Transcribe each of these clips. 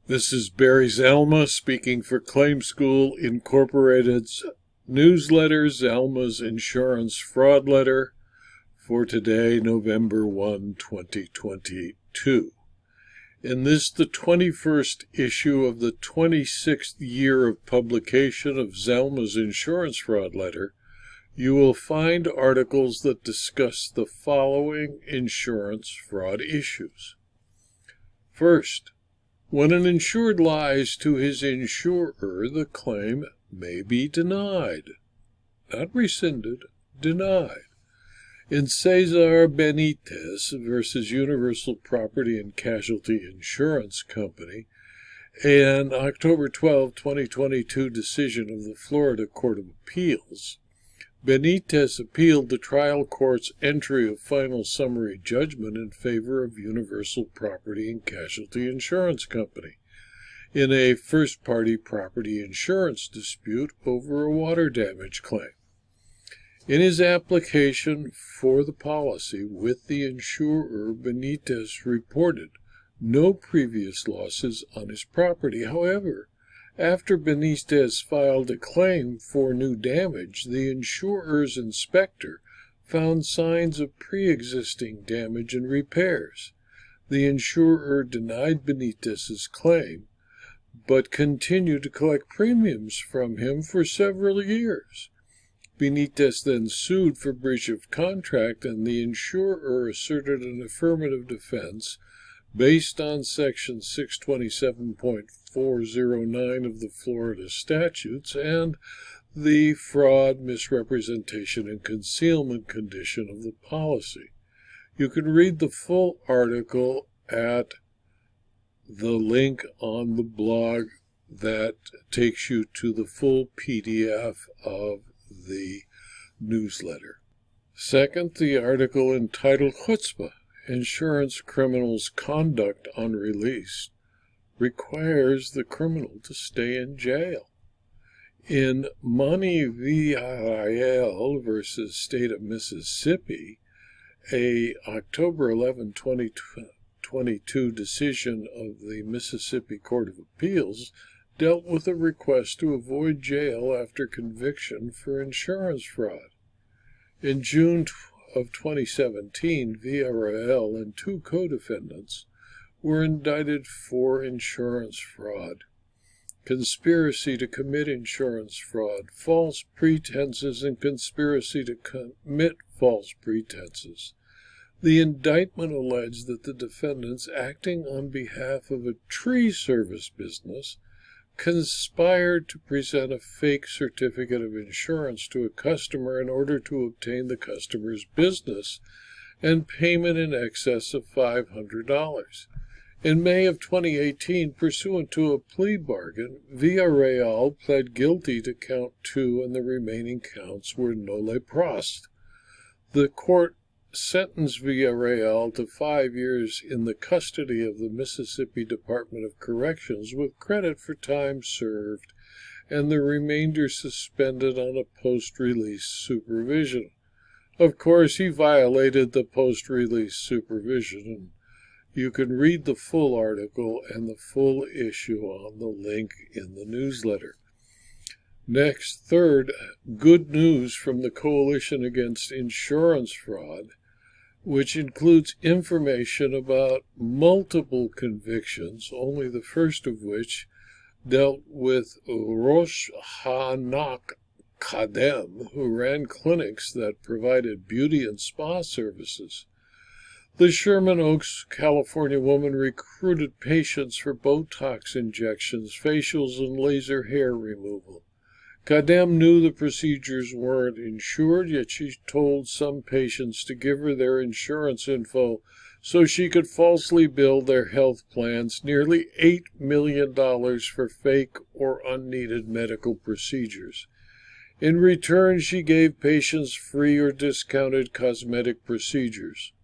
This is Barry Zalma speaking for Claim School Incorporated's newsletter, Zalma's Insurance Fraud Letter, for today, November 1, 2022. In this, the 21st issue of the 26th year of publication of Zalma's Insurance Fraud Letter, you will find articles that discuss the following insurance fraud issues. First, when an insured lies to his insurer, the claim may be denied. Not rescinded, denied. In Cesar Benitez versus Universal Property and Casualty Insurance Company, an October 12, 2022 decision of the Florida Court of Appeals, Benitez appealed the trial court's entry of final summary judgment in favor of Universal Property and Casualty Insurance Company in a first-party property insurance dispute over a water damage claim. In his application for the policy with the insurer, Benitez reported no previous losses on his property. However, after Benitez filed a claim for new damage, the insurer's inspector found signs of pre-existing damage and repairs. The insurer denied Benitez's claim, but continued to collect premiums from him for several years. Benitez then sued for breach of contract, and the insurer asserted an affirmative defense based on Section 627.409 of the Florida Statutes and the fraud, misrepresentation, and concealment condition of the policy. You can read the full article at the link on the blog that takes you to the full PDF of the newsletter. Second, the article entitled Hotspot Insurance Criminal's Conduct on Release Requires the Criminal to Stay in Jail. In Money VIL versus State of Mississippi, a October 11, 2022 decision of the Mississippi Court of Appeals dealt with a request to avoid jail after conviction for insurance fraud. In June of 2017, VRL and two co-defendants were indicted for insurance fraud, conspiracy to commit insurance fraud, false pretenses, and conspiracy to commit false pretenses. The indictment alleged that the defendants, acting on behalf of a tree service business, conspired to present a fake certificate of insurance to a customer in order to obtain the customer's business and payment in excess of $500. In May of 2018, pursuant to a plea bargain, Villarreal pled guilty to count 2 and the remaining counts were nolle prost. The court sentenced Villarreal to 5 years in the custody of the Mississippi Department of Corrections with credit for time served and the remainder suspended on a post-release supervision. Of course, he violated the post-release supervision, and you can read the full article and the full issue on the link in the newsletter. Next, third, good news from the Coalition Against Insurance Fraud, which includes information about multiple convictions, only the first of which dealt with Rosh Hanak Kadem, who ran clinics that provided beauty and spa services. The Sherman Oaks, California woman recruited patients for Botox injections, facials, and laser hair removal. Kadem knew the procedures weren't insured, yet she told some patients to give her their insurance info so she could falsely bill their health plans nearly $8 million for fake or unneeded medical procedures. In return, she gave patients free or discounted cosmetic procedures.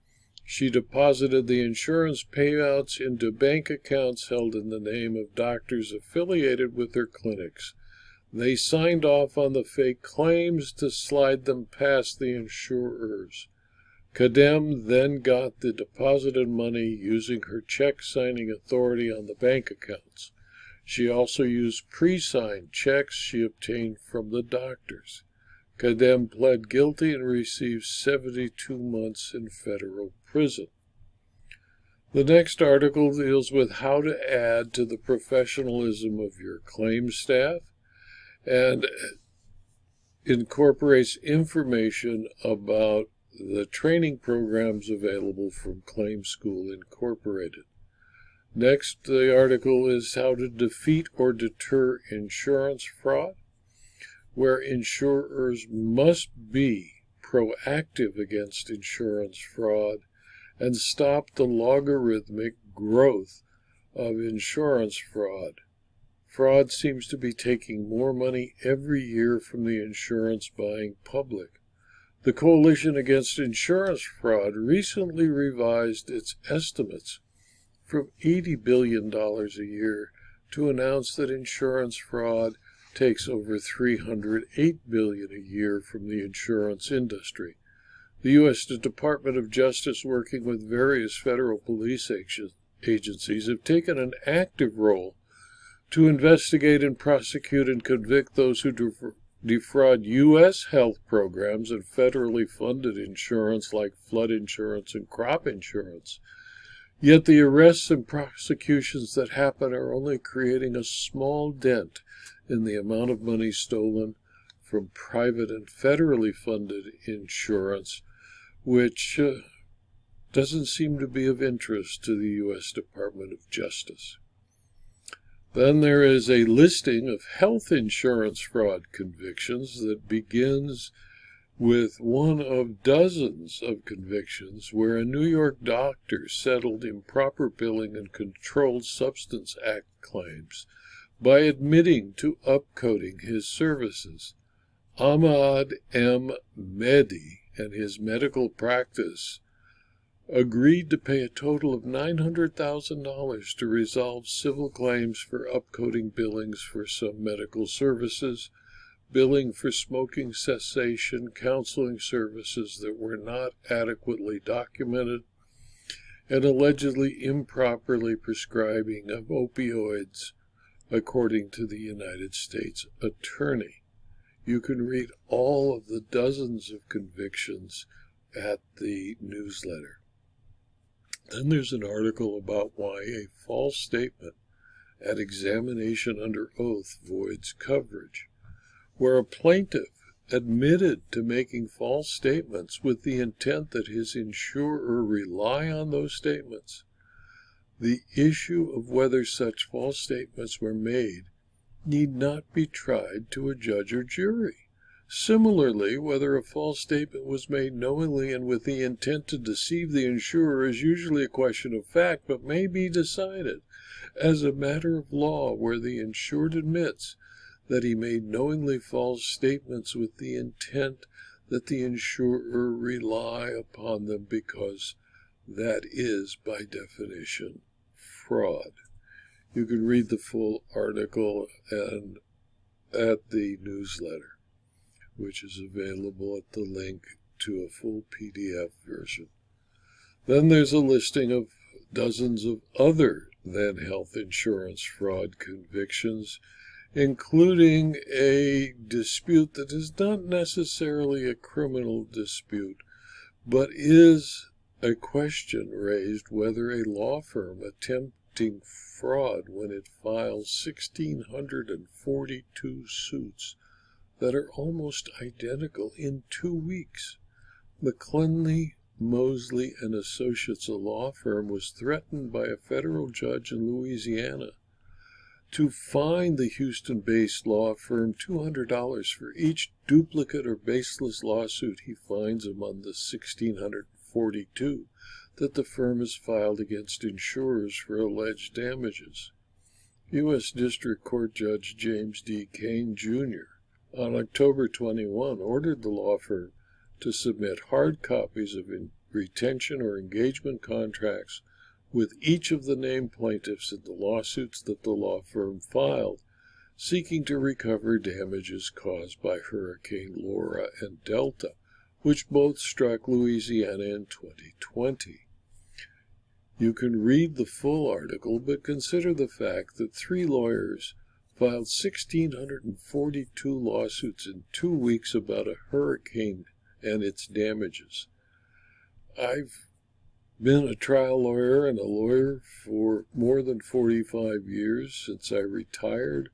She deposited the insurance payouts into bank accounts held in the name of doctors affiliated with her clinics. They signed off on the fake claims to slide them past the insurers. Kadem then got the deposited money using her check-signing authority on the bank accounts. She also used pre-signed checks she obtained from the doctors. Kadem pled guilty and received 72 months in federal prison. The next article deals with how to add to the professionalism of your claims staff and incorporates information about the training programs available from Claim School Incorporated. Next, the article is how to defeat or deter insurance fraud, where insurers must be proactive against insurance fraud and stop the logarithmic growth of insurance fraud. Fraud seems to be taking more money every year from the insurance buying public. The Coalition Against Insurance Fraud recently revised its estimates from $80 billion a year to announce that insurance fraud takes over $308 billion a year from the insurance industry. The U.S. Department of Justice, working with various federal police agencies, have taken an active role to investigate and prosecute and convict those who defraud U.S. health programs and federally funded insurance like flood insurance and crop insurance. Yet the arrests and prosecutions that happen are only creating a small dent in the amount of money stolen from private and federally funded insurance, which doesn't seem to be of interest to the U.S. Department of Justice. Then there is a listing of health insurance fraud convictions that begins with one of dozens of convictions where a New York doctor settled improper billing and Controlled Substance Act claims by admitting to upcoding his services. Ahmad M. Mehdi and his medical practice agreed to pay a total of $900,000 to resolve civil claims for upcoding billings for some medical services, billing for smoking cessation, counseling services that were not adequately documented, and allegedly improperly prescribing of opioids, according to the United States Attorney. You can read all of the dozens of convictions at the newsletter. Then there's an article about why a false statement at examination under oath voids coverage, where a plaintiff admitted to making false statements with the intent that his insurer rely on those statements. The issue of whether such false statements were made need not be tried to a judge or jury. Similarly, whether a false statement was made knowingly and with the intent to deceive the insurer is usually a question of fact, but may be decided as a matter of law where the insured admits that he made knowingly false statements with the intent that the insurer rely upon them, because that is, by definition, fraud. You can read the full article and at the newsletter, which is available at the link to a full PDF version. Then there's a listing of dozens of other than health insurance fraud convictions, including a dispute that is not necessarily a criminal dispute, but is a question raised whether a law firm attempting fraud when it files 1,642 suits that are almost identical in 2 weeks. McClelney, Mosley and Associates, a law firm, was threatened by a federal judge in Louisiana to fine the Houston-based law firm $200 for each duplicate or baseless lawsuit he finds among the 1,642 that the firm has filed against insurers for alleged damages. U.S. District Court Judge James D. Kane, Jr., on October 21, ordered the law firm to submit hard copies of retention or engagement contracts with each of the named plaintiffs in the lawsuits that the law firm filed, seeking to recover damages caused by Hurricane Laura and Delta, which both struck Louisiana in 2020. You can read the full article, but consider the fact that 3 lawyers filed 1,642 lawsuits in 2 weeks about a hurricane and its damages. I've been a trial lawyer and a lawyer for more than 45 years. Since I retired,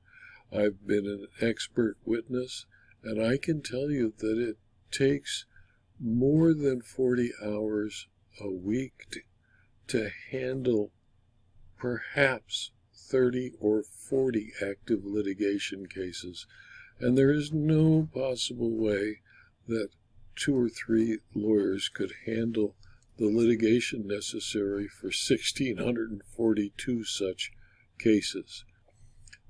I've been an expert witness, and I can tell you that it takes more than 40 hours a week to handle perhaps 30 or 40 active litigation cases, and there is no possible way that 2 or 3 lawyers could handle the litigation necessary for 1,642 such cases.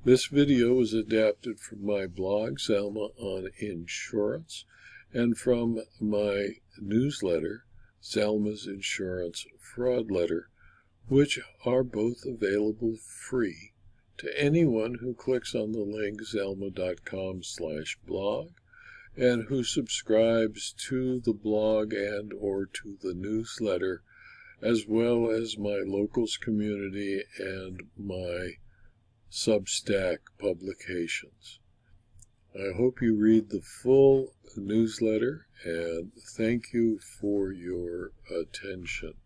This video was adapted from my blog, Zalma on Insurance, and from my newsletter, Zalma's Insurance Fraud Letter, which are both available free to anyone who clicks on the link zalma.com/blog and who subscribes to the blog and or to the newsletter, as well as my locals community and my Substack publications. I hope you read the full newsletter, and thank you for your attention.